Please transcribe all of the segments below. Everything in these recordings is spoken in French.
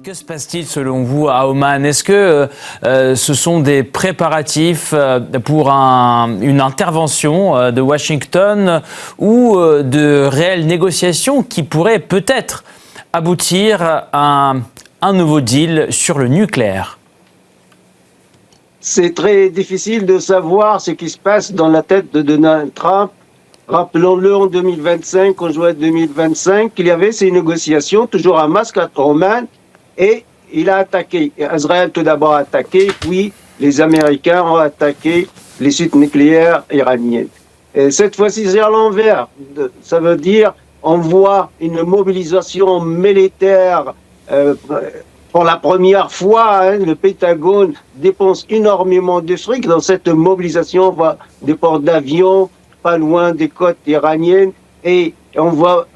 Que se passe-t-il selon vous à Oman? Est-ce que ce sont des préparatifs pour une intervention de Washington ou de réelles négociations qui pourraient peut-être aboutir à un nouveau deal sur le nucléaire? C'est très difficile de savoir ce qui se passe dans la tête de Donald Trump. Rappelons-le, en 2025, en juin 2025, il y avait ces négociations, toujours à Mascate, Oman, et il a attaqué. Israël tout d'abord a attaqué, puis les Américains ont attaqué les sites nucléaires iraniens. Et cette fois-ci, c'est à l'envers. Ça veut dire on voit une mobilisation militaire pour la première fois. Le Pentagone dépense énormément de fric dans cette mobilisation. On voit des ports d'avions pas loin des côtes iraniennes et on voit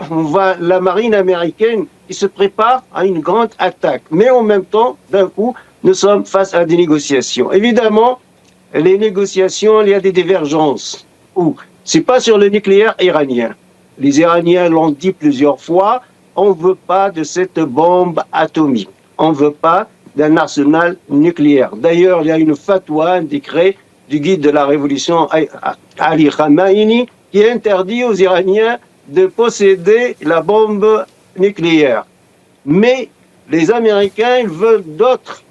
la marine américaine qui se prépare à une grande attaque. Mais en même temps, d'un coup, nous sommes face à des négociations. Évidemment, les négociations, il y a des divergences. C'est pas sur le nucléaire iranien. Les Iraniens l'ont dit plusieurs fois, on ne veut pas de cette bombe atomique. On ne veut pas d'un arsenal nucléaire. D'ailleurs, il y a une fatwa, un décret du guide de la révolution Ali Khamenei qui interdit aux Iraniens de posséder la bombe nucléaire. Mais les Américains ils veulent d'autres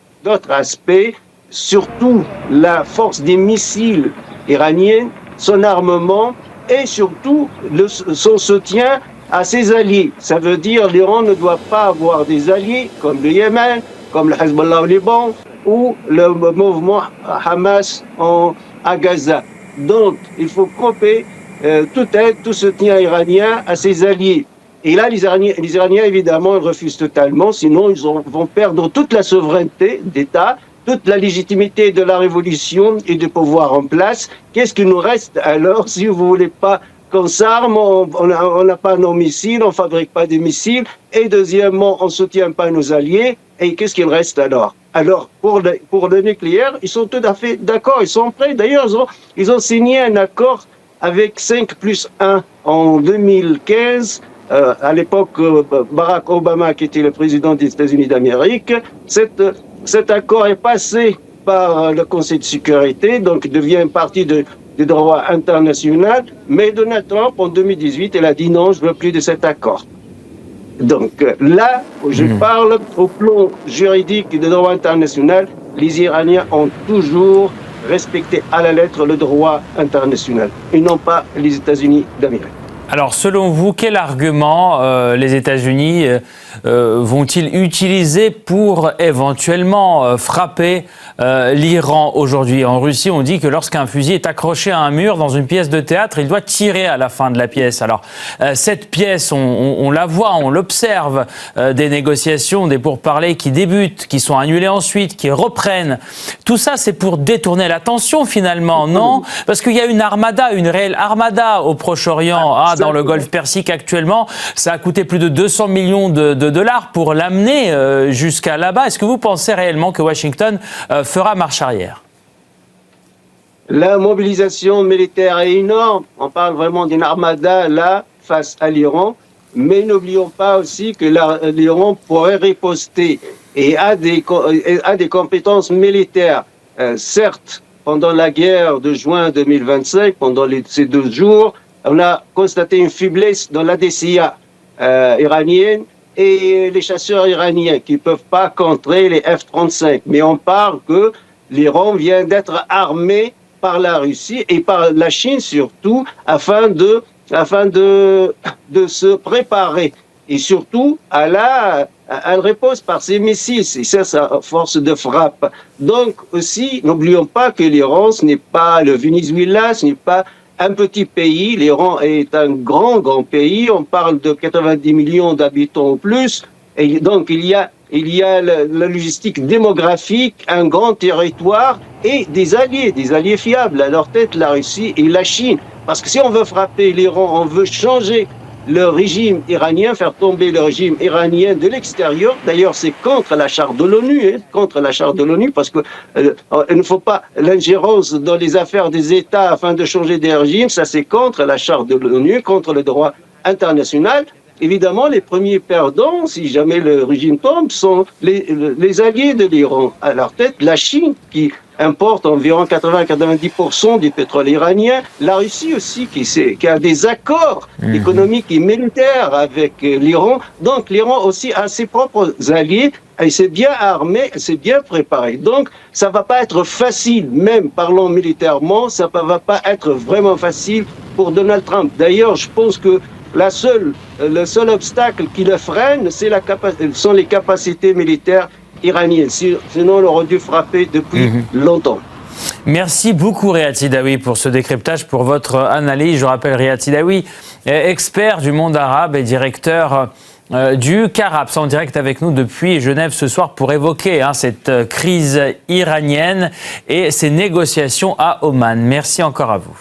aspects, surtout la force des missiles iraniens, son armement et surtout son soutien à ses alliés. Ça veut dire que l'Iran ne doit pas avoir des alliés comme le Yémen, comme le Hezbollah au Liban ou le mouvement Hamas à Gaza. Donc, il faut couper toute aide, tout soutien iranien à ses alliés. Et là, les Iraniens, évidemment, ils refusent totalement, sinon ils vont perdre toute la souveraineté d'État, toute la légitimité de la révolution et du pouvoir en place. Qu'est-ce qui nous reste alors si vous ne voulez pas qu'on s'arme, on n'a pas nos missiles, on ne fabrique pas des missiles, et deuxièmement, on ne soutient pas nos alliés, et qu'est-ce qu'il reste alors? Alors, pour le nucléaire, ils sont tout à fait d'accord, ils sont prêts. D'ailleurs, ils ont signé un accord avec 5+1 en 2015, à l'époque, Barack Obama, qui était le président des États-Unis d'Amérique. Cet accord est passé par le Conseil de sécurité, donc il devient partie du droit international, mais Donald Trump, en 2018, il a dit non, je ne veux plus de cet accord. Donc là, je parle au plan juridique et de droit international, les Iraniens ont toujours respecté à la lettre le droit international, et non pas les États-Unis d'Amérique. Alors, selon vous, quel argument les États-Unis vont-ils utiliser pour éventuellement frapper l'Iran aujourd'hui? En Russie, on dit que lorsqu'un fusil est accroché à un mur dans une pièce de théâtre, il doit tirer à la fin de la pièce. Alors, cette pièce, on la voit, on l'observe, des négociations, des pourparlers qui débutent, qui sont annulés ensuite, qui reprennent. Tout ça, c'est pour détourner l'attention finalement, non? Parce qu'il y a une armada, une réelle armada au Proche-Orient, dans le Golfe Persique actuellement. Ça a coûté plus de 200 millions de dollars pour l'amener jusqu'à là-bas. Est-ce que vous pensez réellement que Washington fera marche arrière? La mobilisation militaire est énorme. On parle vraiment d'une armada là, face à l'Iran. Mais n'oublions pas aussi que l'Iran pourrait riposter et a des compétences militaires. Certes, pendant la guerre de juin 2025, pendant ces 12 jours, on a constaté une faiblesse dans l'ADCA iranienne et les chasseurs iraniens qui ne peuvent pas contrer les F-35. Mais on parle que l'Iran vient d'être armé par la Russie et par la Chine surtout afin de se préparer. Et surtout, elle repose par ses missiles, c'est ça sa force de frappe. Donc aussi, n'oublions pas que l'Iran, ce n'est pas le Venezuela, ce n'est pas un petit pays. L'Iran est un grand pays. On parle de 90 millions d'habitants ou plus. Et donc, il y a la logistique démographique, un grand territoire et des alliés fiables. À leur tête, la Russie et la Chine. Parce que si on veut frapper l'Iran, on veut changer le régime iranien, faire tomber le régime iranien de l'extérieur. D'ailleurs, c'est contre la charte de l'ONU, parce que il ne faut pas l'ingérence dans les affaires des États afin de changer des régimes. Ça, c'est contre la charte de l'ONU, contre le droit international. évidemment, les premiers perdants, si jamais le régime tombe, sont les alliés de l'Iran. À leur tête, la Chine, qui importe environ 80-90% du pétrole iranien. La Russie aussi, qui a des accords économiques et militaires avec l'Iran. Donc l'Iran aussi a ses propres alliés. Il s'est bien armé, s'est bien préparé. Donc, ça ne va pas être facile, même parlant militairement, ça ne va pas être vraiment facile pour Donald Trump. D'ailleurs, je pense que le seul obstacle qui le freine, sont les capacités militaires iraniennes. Sinon, on aurait dû frapper depuis longtemps. Merci beaucoup Riyad Sidaoui pour ce décryptage, pour votre analyse. Je rappelle Riyad Sidaoui, expert du monde arabe et directeur du CARAPS, en direct avec nous depuis Genève ce soir pour évoquer cette crise iranienne et ces négociations à Oman. Merci encore à vous.